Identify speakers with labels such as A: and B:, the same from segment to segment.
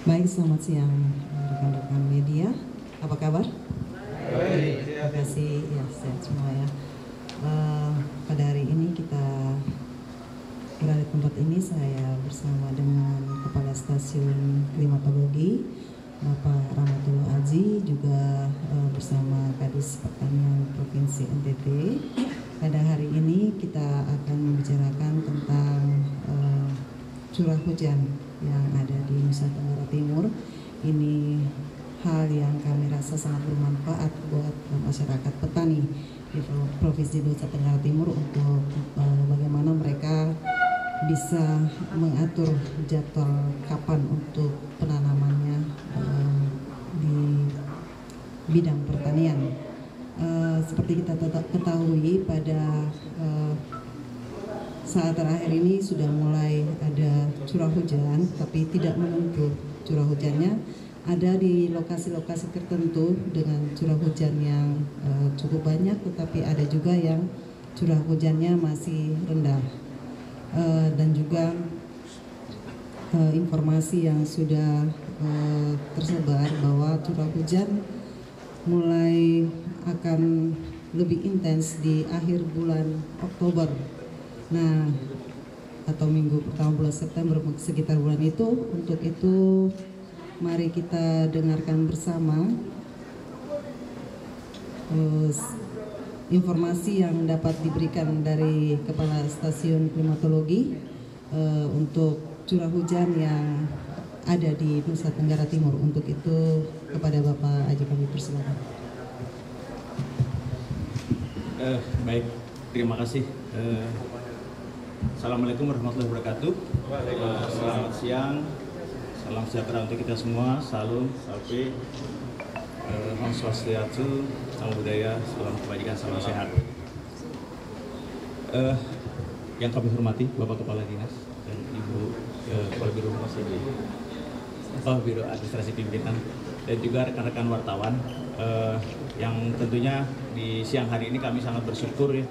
A: Baik, selamat siang rekan-rekan media. Apa kabar?
B: Baik,
A: Terima kasih, ya sehat semua ya. Pada hari ini kita berada di tempat ini, saya bersama dengan Kepala Stasiun Klimatologi, Bapak Rahmatullah Aji, juga bersama Kadis Pertanian Provinsi NTT. Pada hari ini kita akan membicarakan tentang curah hujan yang ada di Nusa Tenggara Timur. Ini hal yang kami rasa sangat bermanfaat buat masyarakat petani di Provinsi Nusa Tenggara Timur untuk bagaimana mereka bisa mengatur jadwal kapan untuk penanamannya di bidang pertanian. Seperti kita ketahui, pada saat terakhir ini sudah mulai ada curah hujan, tapi tidak menentu. Curah hujannya ada di lokasi-lokasi tertentu dengan curah hujan yang cukup banyak, tetapi ada juga yang curah hujannya masih rendah. Dan juga informasi yang sudah tersebar bahwa curah hujan mulai akan lebih intens di akhir bulan Oktober. Nah, atau minggu pertama bulan September, sekitar bulan itu. Untuk itu, mari kita dengarkan bersama informasi yang dapat diberikan dari Kepala Stasiun Klimatologi untuk curah hujan yang ada di Nusa Tenggara Timur. Untuk itu, kepada Bapak Aji kami persilakan.
C: Baik, terima kasih. Assalamualaikum warahmatullahi wabarakatuh. Selamat siang, salam sejahtera untuk kita semua. Salam, salam, Om Swastiastu, salam budaya, salam kebajikan, salam sehat. Yang kami hormati Bapak Kepala Dinas dan Ibu Kepala Biro Biro Administrasi Pimpinan, dan juga rekan-rekan wartawan, yang tentunya di siang hari ini kami sangat bersyukur ya,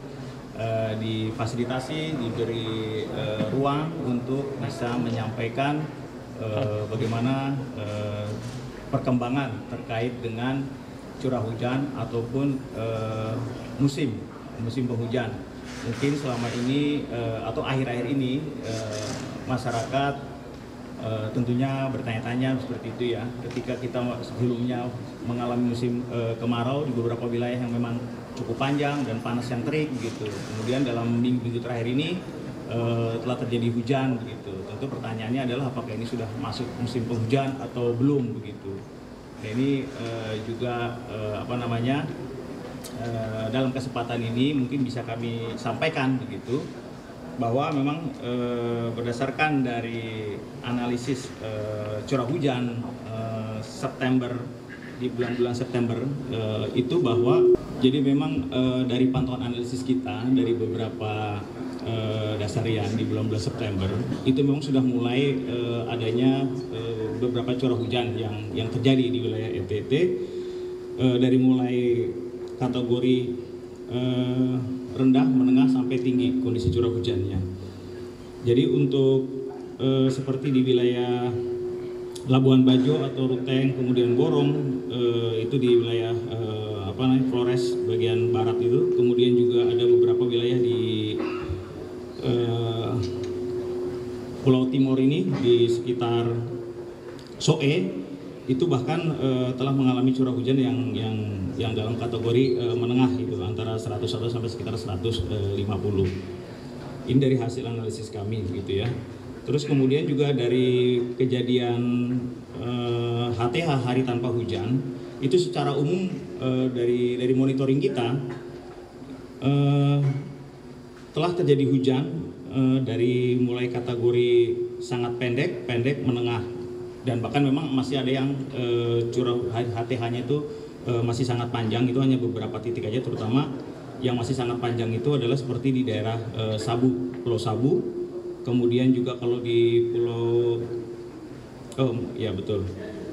C: difasilitasi, diberi ruang untuk bisa menyampaikan bagaimana perkembangan terkait dengan curah hujan ataupun musim penghujan. Mungkin selama ini atau akhir-akhir ini masyarakat tentunya bertanya-tanya seperti itu ya, ketika kita sebelumnya mengalami musim kemarau di beberapa wilayah yang memang cukup panjang dan panas yang terik gitu. Kemudian dalam minggu terakhir ini telah terjadi hujan begitu. Tentu pertanyaannya adalah apakah ini sudah masuk musim penghujan atau belum begitu. Nah, ini juga dalam kesempatan ini mungkin bisa kami sampaikan begitu, bahwa memang berdasarkan dari analisis curah hujan September, di bulan-bulan September itu, bahwa jadi memang dari pantauan analisis kita dari beberapa dasarian di bulan-bulan September itu memang sudah mulai adanya beberapa curah hujan yang terjadi di wilayah NTT, dari mulai kategori rendah, menengah, sampai tinggi kondisi curah hujannya. Jadi untuk seperti di wilayah Labuan Bajo atau Ruteng, kemudian Borong, itu di wilayah Flores bagian barat itu. Kemudian juga ada beberapa wilayah di Pulau Timur ini di sekitar Soe, itu bahkan telah mengalami curah hujan yang dalam kategori menengah itu, antara 101 sampai sekitar 150. Ini dari hasil analisis kami gitu ya. Terus kemudian juga dari kejadian HTH hari tanpa hujan itu secara umum dari monitoring kita telah terjadi hujan dari mulai kategori sangat pendek, menengah, dan bahkan memang masih ada yang curah HTH-nya itu masih sangat panjang. Itu hanya beberapa titik aja, terutama yang masih sangat panjang itu adalah seperti di daerah Pulau Sabu, kemudian juga kalau di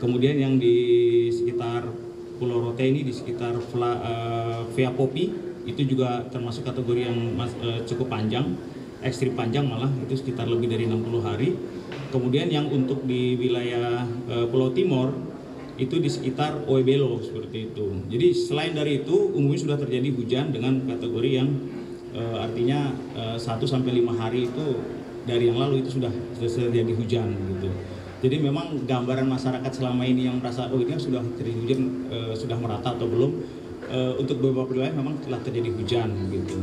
C: kemudian yang di sekitar Pulau Rote ini, di sekitar Via Popi, itu juga termasuk kategori yang cukup panjang. ekstrim panjang malah itu sekitar lebih dari 60 hari. Kemudian yang untuk di wilayah Pulau Timor itu di sekitar Oebelo seperti itu. Jadi selain dari itu umumnya sudah terjadi hujan dengan kategori yang artinya 1 sampai 5 hari itu dari yang lalu itu sudah terjadi hujan gitu. Jadi memang gambaran masyarakat selama ini yang merasa oh ini sudah terjadi hujan sudah merata atau belum, untuk beberapa wilayah memang telah terjadi hujan gitu.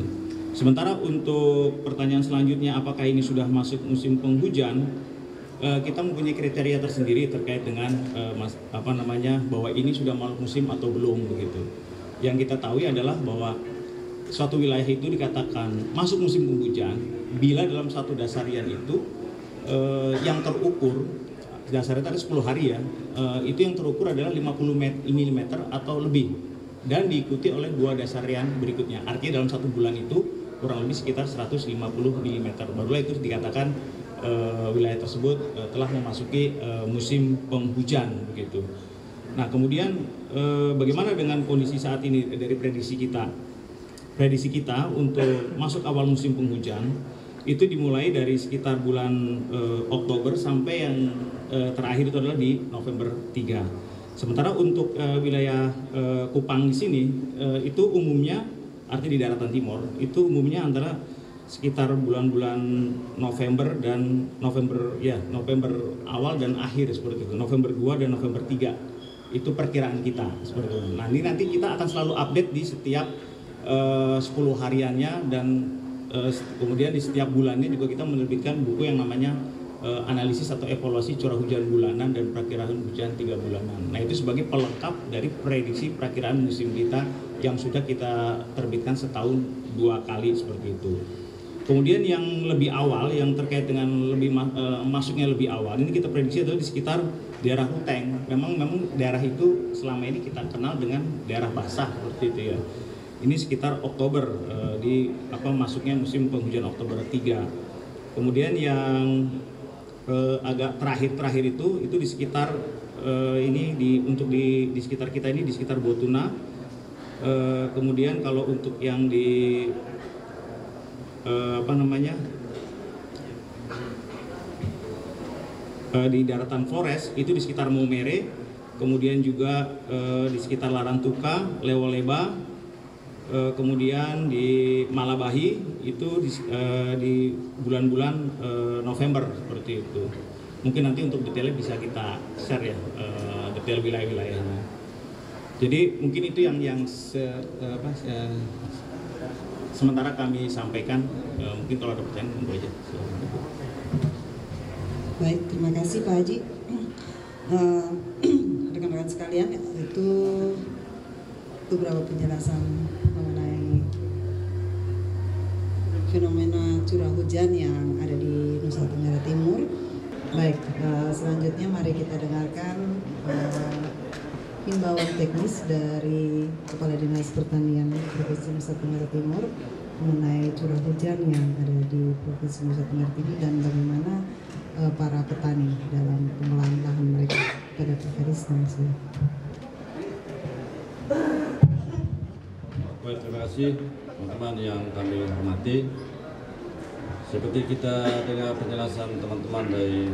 C: Sementara untuk pertanyaan selanjutnya apakah ini sudah masuk musim penghujan, kita mempunyai kriteria tersendiri terkait dengan bahwa ini sudah masuk musim atau belum begitu. Yang kita tahu adalah bahwa suatu wilayah itu dikatakan masuk musim penghujan bila dalam satu dasarian itu yang terukur dasarnya tadi 10 hari ya, itu yang terukur adalah 50 mm atau lebih dan diikuti oleh 2 dasarian berikutnya. Artinya dalam 1 bulan itu kurang lebih sekitar 150 mm. Barulah itu dikatakan wilayah tersebut telah memasuki musim penghujan begitu. Nah kemudian bagaimana dengan kondisi saat ini dari prediksi kita? Prediksi kita untuk masuk awal musim penghujan itu dimulai dari sekitar bulan Oktober sampai yang terakhir itu adalah di November 3. Sementara untuk wilayah Kupang di sini itu umumnya artinya di daratan timur itu umumnya antara sekitar bulan-bulan November dan November awal dan akhir seperti itu. November 2 dan November 3 itu perkiraan kita seperti itu. Nah, ini nanti kita akan selalu update di setiap 10 hariannya dan kemudian di setiap bulannya juga kita menerbitkan buku yang namanya analisis atau evaluasi curah hujan bulanan dan perkiraan hujan 3 bulanan. Nah itu sebagai pelengkap dari prediksi perakiraan musim kita yang sudah kita terbitkan setahun 2 kali seperti itu. Kemudian yang lebih awal yang terkait dengan lebih masuknya lebih awal ini kita prediksi adalah di sekitar daerah Ruteng. Memang daerah itu selama ini kita kenal dengan daerah basah seperti itu ya. Ini sekitar Oktober masuknya musim penghujan Oktober 3. Kemudian yang agak terakhir itu di sekitar di sekitar kita ini di sekitar Botuna. Kemudian kalau untuk yang di di daratan Flores itu di sekitar Maumere, kemudian juga di sekitar Larantuka, Lewoleba. Kemudian di Malabahi itu di bulan-bulan November seperti itu. Mungkin nanti untuk detailnya bisa kita share ya, detail wilayah-wilayahnya. Jadi mungkin itu yang sementara kami sampaikan. Mungkin kalau ada pertanyaan tunggu aja.
A: Baik, terima kasih Pak Haji. Rekan-rekan sekalian, itu beberapa penjelasan mengenai fenomena curah hujan yang ada di Nusa Tenggara Timur. Baik, selanjutnya mari kita dengarkan himbauan teknis dari Kepala Dinas Pertanian Provinsi Nusa Tenggara Timur mengenai curah hujan yang ada di Provinsi Nusa Tenggara Timur dan bagaimana para petani dalam pengolahan lahan mereka pada hari Senin.
B: Baik, terima kasih teman-teman yang kami hormati. Seperti kita dengar penjelasan teman-teman dari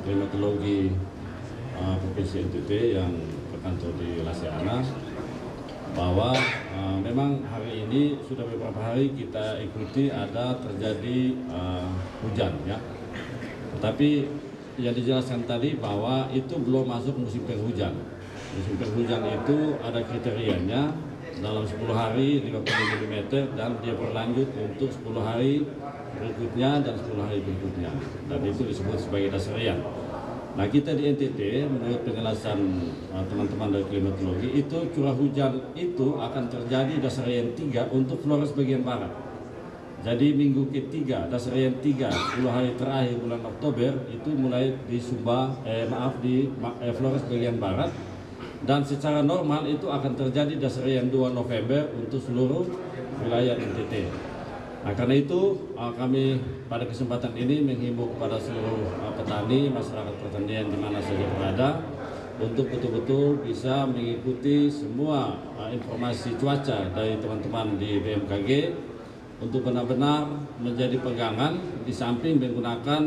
B: klimatologi Provinsi NTT yang berkantor di Lasiana, bahwa memang hari ini sudah beberapa hari kita ikuti ada terjadi hujan ya. Tetapi yang dijelaskan tadi bahwa itu belum masuk musim penghujan. Musim penghujan itu ada kriterianya dalam 10 hari 50 mm dan dia berlanjut untuk 10 hari berikutnya dan 10 hari berikutnya, dan itu disebut sebagai dasarian. Nah kita di NTT menurut penjelasan teman-teman dari klimatologi itu curah hujan itu akan terjadi dasarian 3 untuk Flores bagian barat. Jadi minggu ketiga dasarian 3 10 hari terakhir bulan Oktober itu mulai di Sumba di Flores bagian barat. Dan secara normal itu akan terjadi dasarian 2 November untuk seluruh wilayah NTT. Nah karena itu kami pada kesempatan ini menghimbau kepada seluruh petani, masyarakat pertanian di mana saja berada untuk betul-betul bisa mengikuti semua informasi cuaca dari teman-teman di BMKG untuk benar-benar menjadi pegangan di samping menggunakan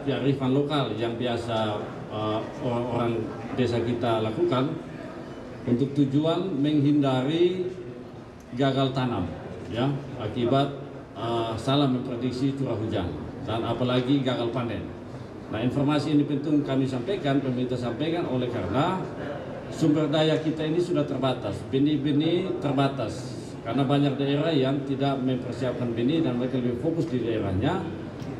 B: kearifan lokal yang biasa orang desa kita lakukan untuk tujuan menghindari gagal tanam ya akibat salah memprediksi curah hujan dan apalagi gagal panen. Nah, informasi ini penting kami sampaikan, pemerintah sampaikan oleh karena sumber daya kita ini sudah terbatas, benih-benih terbatas karena banyak daerah yang tidak mempersiapkan benih dan mereka lebih fokus di daerahnya,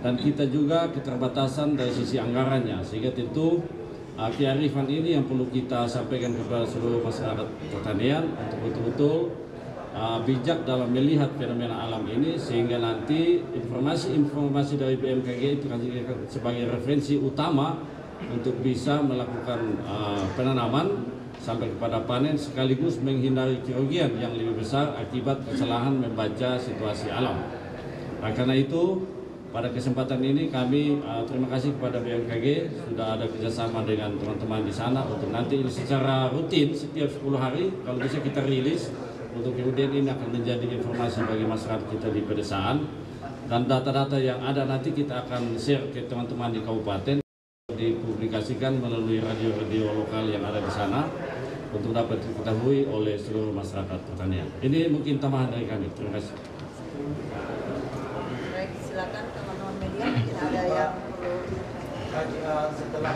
B: dan kita juga keterbatasan dari sisi anggarannya, sehingga tentu kearifan ini yang perlu kita sampaikan kepada seluruh masyarakat pertanian untuk betul-betul bijak dalam melihat fenomena alam ini, sehingga nanti informasi-informasi dari BMKG itu akan dijadikan sebagai referensi utama untuk bisa melakukan penanaman sampai kepada panen sekaligus menghindari kerugian yang lebih besar akibat kesalahan membaca situasi alam. Nah, karena itu pada kesempatan ini kami terima kasih kepada BMKG sudah ada kerjasama dengan teman-teman di sana untuk nanti secara rutin setiap 10 hari kalau bisa kita rilis untuk kemudian ini akan menjadi informasi bagi masyarakat kita di pedesaan, dan data-data yang ada nanti kita akan share ke teman-teman di kabupaten, dipublikasikan melalui radio-radio lokal yang ada di sana untuk dapat diketahui oleh seluruh masyarakat pertanian. Ini mungkin tambahan dari kami. Terima kasih.
D: Baik, silakan teman-teman media, mungkin ada yang perlu.
E: Setelah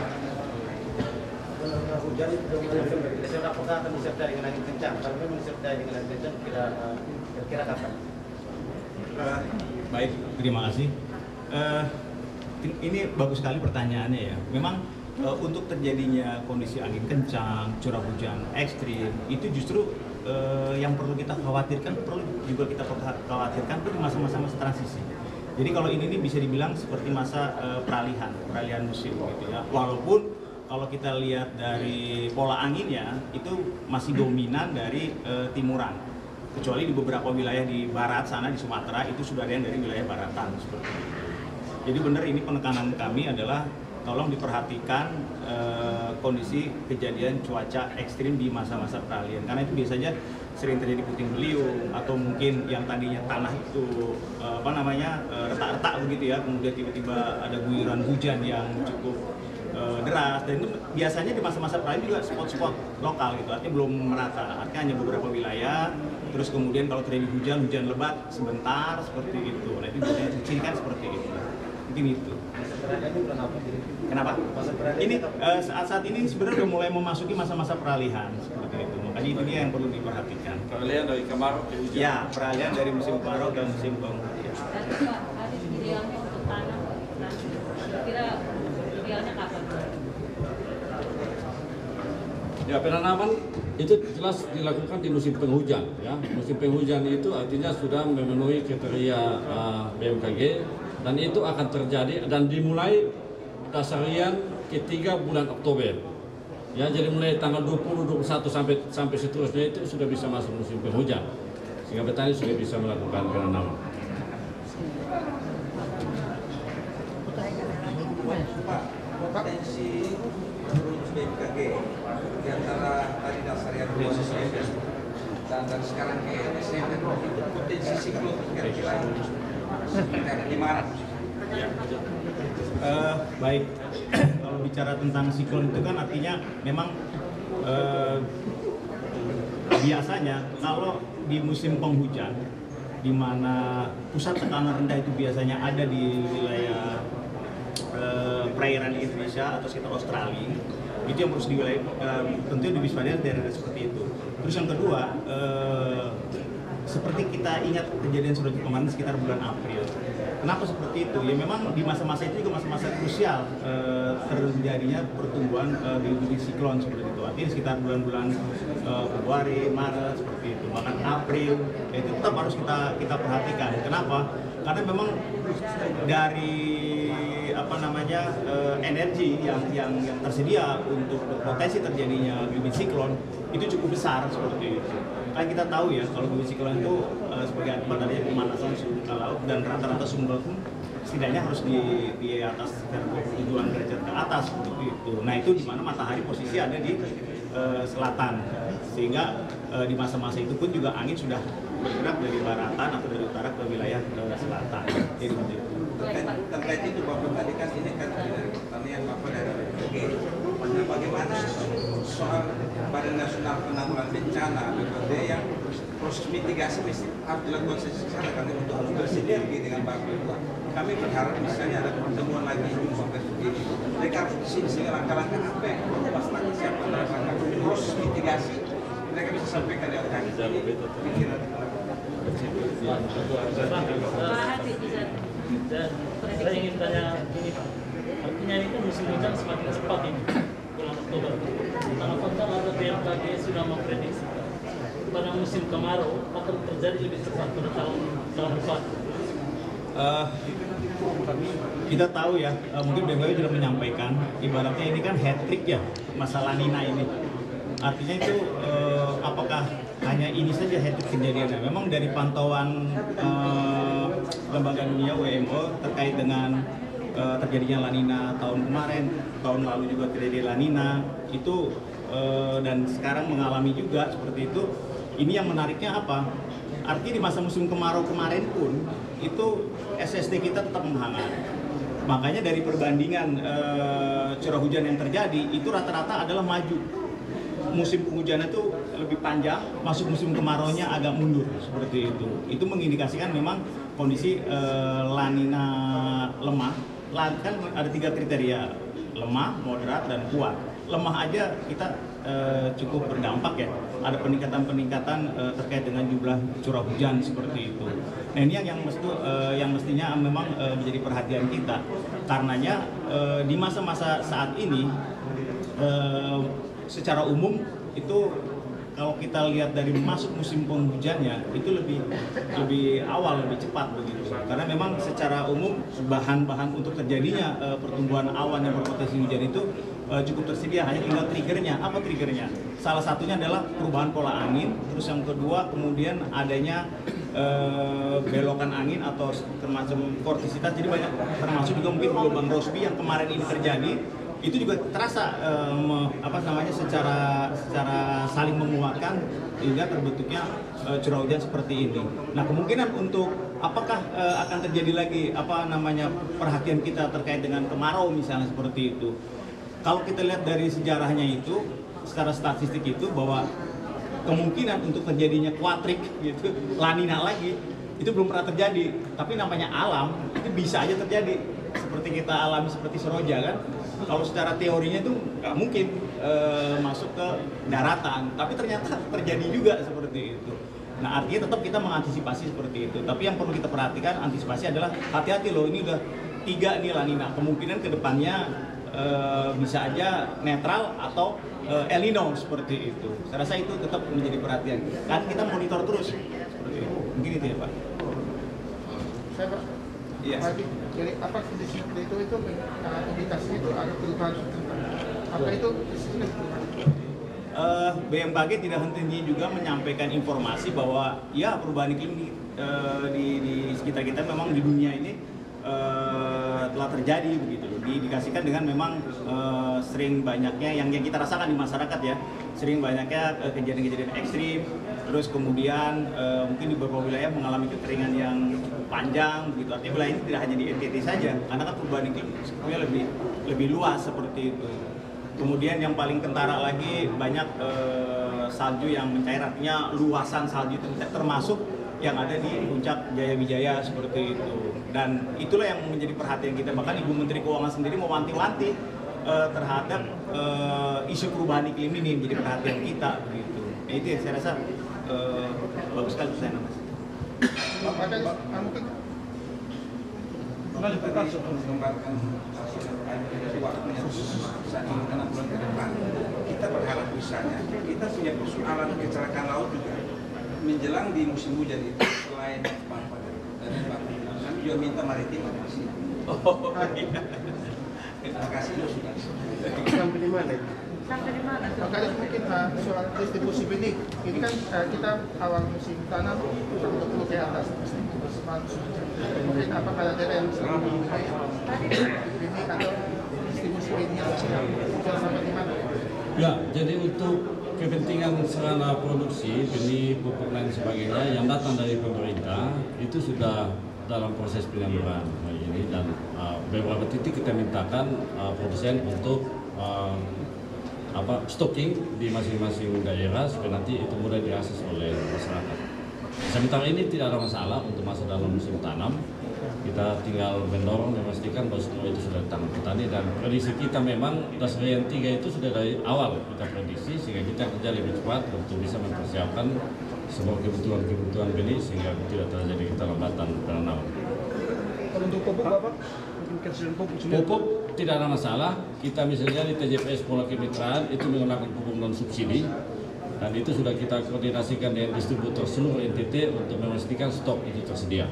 E: hujan kira-kira apakah akan disertai dengan angin kencang? Kalau memang disertai dengan angin kencang, kira-kira kapan?
C: Baik, terima kasih. Ini bagus sekali pertanyaannya ya. Memang untuk terjadinya kondisi angin kencang, curah hujan ekstrim, itu justru yang perlu kita khawatirkan, perlu juga kita khawatirkan itu di masa-masa transisi. Jadi kalau ini bisa dibilang seperti masa peralihan musim gitu ya. Walaupun kalau kita lihat dari pola anginnya itu masih dominan dari timuran. Kecuali di beberapa wilayah di barat sana di Sumatera itu sudah ada yang dari wilayah baratan seperti itu. Jadi benar ini penekanan kami adalah tolong diperhatikan kondisi kejadian cuaca ekstrim di masa-masa peralihan, karena itu biasanya sering terjadi puting beliung atau mungkin yang tadinya tanah itu retak-retak begitu ya, kemudian tiba-tiba ada guyuran hujan yang cukup deras, dan itu biasanya di masa-masa peralihan juga spot-spot lokal gitu, artinya belum merata, artinya hanya beberapa wilayah. Terus kemudian kalau terjadi hujan lebat sebentar seperti itu, nah itu biasanya ciri kan seperti itu, mungkin itu. Kenapa? Ini saat ini sebenarnya sudah mulai memasuki masa-masa peralihan seperti itu. Makanya itu dia yang perlu diperhatikan.
B: Peralihan dari kemarau ke hujan.
C: Ya, peralihan dari musim kemarau dan musim penghujan.
F: Tadi Pak, tadi idealnya untuk tanam, kira-kira idealnya kapan?
B: Ya, penanaman itu jelas dilakukan di musim penghujan. Ya, musim penghujan itu artinya sudah memenuhi kriteria BMKG. Dan itu akan terjadi dan dimulai dasarian ketiga bulan Oktober. Ya, jadi mulai tanggal 20, 21 sampai seterusnya itu sudah bisa masuk musim penghujan. Sehingga petani sudah bisa melakukan penanaman.
E: Pak, potensi menurut BMKG di antara tadi dasarian 2019 dan sekarang ke Desember itu potensi siklon kira-kira di mana?
C: Baik, kalau bicara tentang siklon itu kan artinya memang biasanya kalau di musim penghujan di mana pusat tekanan rendah itu biasanya ada di wilayah perairan Indonesia atau sekitar Australia, itu yang harus tentu diwaspadai daerah seperti itu. Terus yang kedua, seperti kita ingat kejadian sudah kemarin sekitar bulan April. Kenapa seperti itu? Ya memang di masa-masa itu juga masa-masa krusial terjadinya pertumbuhan bibit siklon seperti itu. Artinya sekitar bulan-bulan Februari, Maret seperti itu. Bahkan April itu tetap harus kita perhatikan. Kenapa? Karena memang dari energi yang tersedia untuk potensi terjadinya bibit siklon itu cukup besar seperti itu. Kan kita tahu ya kalau bibit siklon itu sebagai akibat dari pemanasan suhu muka laut, dan rata-rata sumber pun setidaknya harus di atas 27 derajat ke atas seperti itu. Nah itu di mana matahari posisi ada di selatan, sehingga di masa-masa itu pun juga angin sudah bergerak dari baratan atau dari utara ke wilayah selatan. Jadi
G: terkait itu Bapak tadi kan ini kan dari pertanian Bapak dari BPG. Bagaimana soal Badan Nasional Penanggulangan Bencana BPD yang proses mitigasi mesti harus dilakukan secara kami untuk bersinergi dengan Bapak. Kami berharap misalnya ada pertemuan lagi jumpa begini. Mereka harus di sini sehingga langkah-langkah apa yang masyarakat siapa langkah proses mitigasi mereka bisa sampaikan lewat kami. Pikiran.
H: Saya ingin tanya ini Pak, artinya ini kan musim hujan semakin cepat ini, bulan Oktober. Apakah ada BMKG sudah memprediksi pada musim kemarau akan terjadi lebih cepat pada tahun depan?
C: Kita tahu ya, mungkin BMKG sudah menyampaikan, ibaratnya ini kan hat-trick ya, masalah La Nina ini. Artinya itu apakah hanya ini saja hat-trick kejadiannya? Memang dari pantauan Lembaga Dunia WMO terkait dengan terjadinya La Nina tahun kemarin, tahun lalu juga terjadi La Nina, itu dan sekarang mengalami juga seperti itu. Ini yang menariknya apa? Artinya di masa musim kemarau kemarin pun itu SSD kita tetap menghangat. Makanya dari perbandingan curah hujan yang terjadi itu rata-rata adalah maju. Musim penghujannya itu lebih panjang, masuk musim kemaraunya agak mundur seperti itu. Itu mengindikasikan memang kondisi La Nina lemah. Kan ada 3 kriteria, lemah, moderat, dan kuat. Lemah aja kita cukup berdampak ya. Ada peningkatan-peningkatan terkait dengan jumlah curah hujan seperti itu. Nah ini yang mestinya memang menjadi perhatian kita. Karenanya di masa-masa saat ini secara umum itu kalau kita lihat dari masuk musim penghujannya itu lebih awal, lebih cepat begitu. Karena memang secara umum bahan-bahan untuk terjadinya pertumbuhan awan yang berpotensi hujan itu cukup tersedia, hanya tinggal triggernya. Apa triggernya? Salah satunya adalah perubahan pola angin, terus yang kedua kemudian adanya belokan angin atau termasuk vortisitas. Jadi banyak, termasuk juga mungkin gelombang Rossby yang kemarin ini terjadi. Itu juga terasa secara saling menguatkan hingga terbentuknya curah hujan seperti ini. Nah kemungkinan untuk apakah akan terjadi lagi perhatian kita terkait dengan kemarau misalnya seperti itu. Kalau kita lihat dari sejarahnya itu, secara statistik itu bahwa kemungkinan untuk terjadinya kuatrik gitu, La Nina lagi itu belum pernah terjadi. Tapi namanya alam itu bisa aja terjadi. Seperti kita alami seperti Seroja kan. Kalau secara teorinya itu nggak mungkin masuk ke daratan, tapi ternyata terjadi juga seperti itu. Nah artinya tetap kita mengantisipasi seperti itu. Tapi yang perlu kita perhatikan antisipasi adalah hati-hati loh, ini udah 3 nih La Nina. Kemungkinan kedepannya bisa aja netral atau El Nino seperti itu. Saya rasa itu tetap menjadi perhatian. Kan kita monitor terus seperti itu. Mungkin itu ya Pak.
I: Saya Pak.
C: Iya.
I: Jadi apa kondisi seperti itu indikasinya itu ada perubahan apa itu
C: BMKG tidak henti juga menyampaikan informasi bahwa ya perubahan iklim di sekitar kita memang di dunia ini telah terjadi begitu. Diindikasikan dengan memang sering banyaknya yang kita rasakan di masyarakat ya, sering banyaknya kejadian-kejadian ekstrim. Terus kemudian mungkin di beberapa wilayah mengalami kekeringan yang cukup panjang begitu. Artinya wilayah ini tidak hanya di NTT saja, karena kan perubahan iklim sebetulnya lebih luas seperti itu. Kemudian yang paling kentara lagi banyak salju yang mencair, artinya luasan salju itu termasuk yang ada di puncak Jayawijaya seperti itu. Dan itulah yang menjadi perhatian kita. Bahkan Ibu Menteri Keuangan sendiri mewanti-wanti terhadap isu perubahan iklim ini menjadi perhatian kita begitu. Nah, itu ya, saya rasa bagus sekali saya Mas.
I: ada mungkin
G: kita mengembangkan waktunya saat 6 bulan ke depan. Kita berharap misalnya kita punya persoalan kecelakaan laut juga menjelang di musim hujan itu selain Bapak dan Bapak kami juga minta maritim masih. Terima kasih sudah.
I: sampai di mana?
D: Sampai di mana tuh?
I: Makanya mungkin soal distribusi benih ini kan kita awal musim tanam 120 ke atas mungkin apa kalau ada yang benih atau distribusi benih yang sampai di mana?
B: Ya, jadi untuk kepentingan sarana produksi, benih, pupuk lain sebagainya yang datang dari pemerintah itu sudah dalam proses penyaluran ini, dan beberapa titik kita mintakan produsen untuk stocking di masing-masing daerah supaya nanti itu mudah diakses oleh masyarakat. Sementara ini tidak ada masalah untuk masuk dalam musim tanam. Kita tinggal mendorong memastikan bahwa semua itu sudah ditangani petani, dan prediksi kita memang Dasrian 3 itu sudah dari awal kita prediksi sehingga kita kerja lebih cepat untuk bisa mempersiapkan semua kebutuhan benih sehingga tidak terjadi keterlambatan penanaman.
I: Kalau untuk pupuk Bapak,
B: pupuk tidak ada masalah. Kita misalnya di TJPS Pola Kemitraan itu menggunakan pupuk non subsidi, dan itu sudah kita koordinasikan dengan distributor seluruh NTT untuk memastikan stok itu tersedia.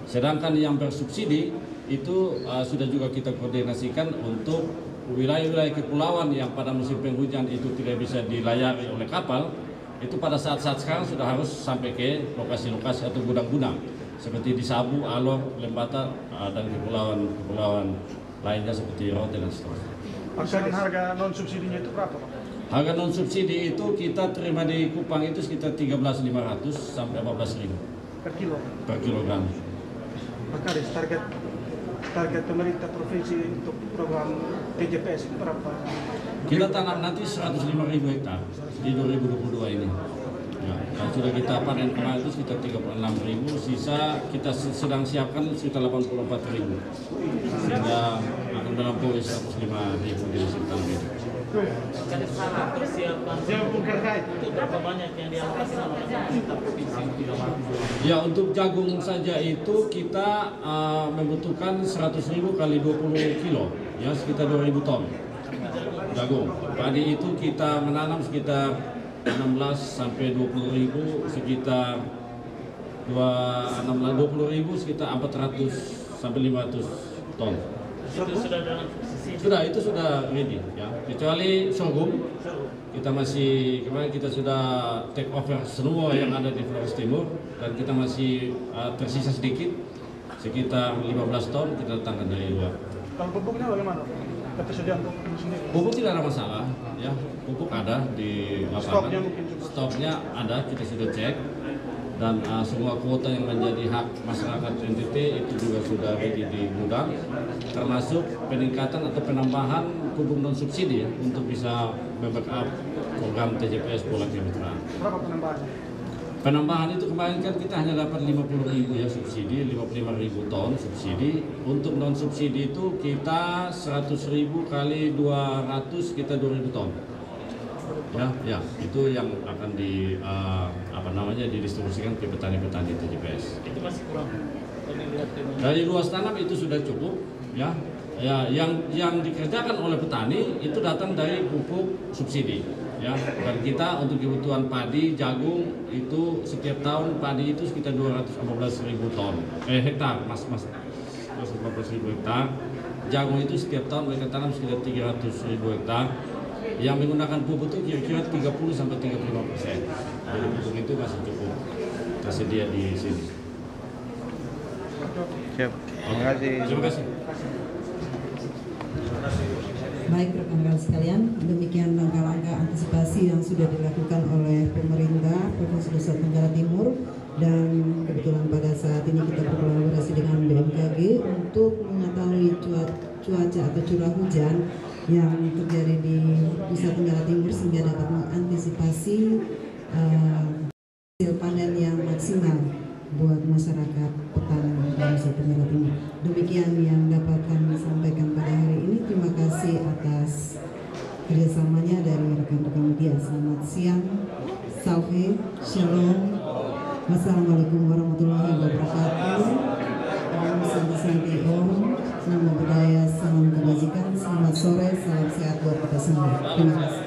B: Sedangkan yang bersubsidi itu sudah juga kita koordinasikan untuk wilayah-wilayah kepulauan yang pada musim penghujan itu tidak bisa dilayari oleh kapal. Itu pada saat-saat sekarang sudah harus sampai ke lokasi-lokasi atau gudang-gudang seperti di Sabu, Alor, Lembata, dan kepulauan lainnya seperti Rote dan seterusnya.
I: harga non subsidinya itu berapa Pak?
B: Harga non subsidi itu kita terima di Kupang itu sekitar 13.500 sampai 14.000 per kilogram.
I: Pak Kades, target pemerintah provinsi untuk program TJPS itu berapa?
B: Kita tanam nanti 105.000 hektar di 2022 ini. Ya, dan sudah kita panen kemarin itu sekitar 36.000, sisa kita sedang siapkan sekitar 84.000. Sehingga akan melampaui 105.000 di musim tanam ini.
H: Kades persiapan untuk berapa banyak yang dialokasikan oleh pemerintah provinsi untuk dilakukan?
B: Ya, untuk jagung saja itu kita membutuhkan 100.000 kali 20 kilo, ya sekitar 2.000 ton. Jagung. Padi itu kita menanam sekitar 16 sampai 20.000, sekitar 20.000 sekitar 400 sampai 500 ton.
H: Itu sudah dalam posisi.
B: Itu sudah ready ya. Kecuali sorghum, kita masih kemarin kita sudah take over semua yang ada di Flores Timur, dan kita masih tersisa sedikit sekitar 15 ton kita datangkan dari luar.
I: Kalau pupuknya bagaimana? Ketersediaan pupuk sendiri?
B: Pupuk tidak ada masalah, ya. Pupuk ada di lapangan. Stoknya ada, kita sudah cek, dan semua kuota yang menjadi hak masyarakat NTT itu juga sudah ready di gudang, termasuk peningkatan atau penambahan pupuk non subsidi ya, untuk bisa membackup program TJPS Pola Kemitraan.
I: Berapa penambahannya?
B: Penambahan itu kemarin kan kita hanya dapat 50.000 ya subsidi, 55.000 ton subsidi. Untuk non subsidi itu kita 100.000 kali 200 kita 2.000 ton. Ya, itu yang akan didistribusikan ke petani-petani TJPS.
H: Itu masih kurang.
B: Dari luas tanam itu sudah cukup, ya. Ya, yang dikerjakan oleh petani itu datang dari pupuk subsidi. Ya, dan kita untuk kebutuhan padi, jagung itu setiap tahun padi itu sekitar 214.000 ton hektar, mas 214.000 hektar. Jagung itu setiap tahun mereka tanam sekitar 300.000 hektar. Yang menggunakan pupuk itu kira-kira 30 sampai 35%. Jadi pupuk itu masih cukup tersedia di sini.
G: Siap. Terima kasih.
B: Terima kasih.
A: Baik rekan-rekan sekalian, demikian langkah-langkah antisipasi yang sudah dilakukan oleh pemerintah Provinsi Nusa Tenggara Timur, dan kebetulan pada saat ini kita berkolaborasi dengan BMKG untuk mengetahui cuaca atau curah hujan yang terjadi di Nusa Tenggara Timur sehingga dapat mengantisipasi hasil panen yang maksimal buat masyarakat petani di Nusa Tenggara Timur. Demikian yang dapat kami sampaikan pada hari ini. Terima kasih atas kerjasamanya dari rekan-rekan media. Selamat siang, Salve, Shalom, Wassalamualaikum warahmatullahi wabarakatuh. Om Santi Om, Namo Buddhaya, salam kebajikan, selamat sore, salam sehat buat kita semua. Terima kasih.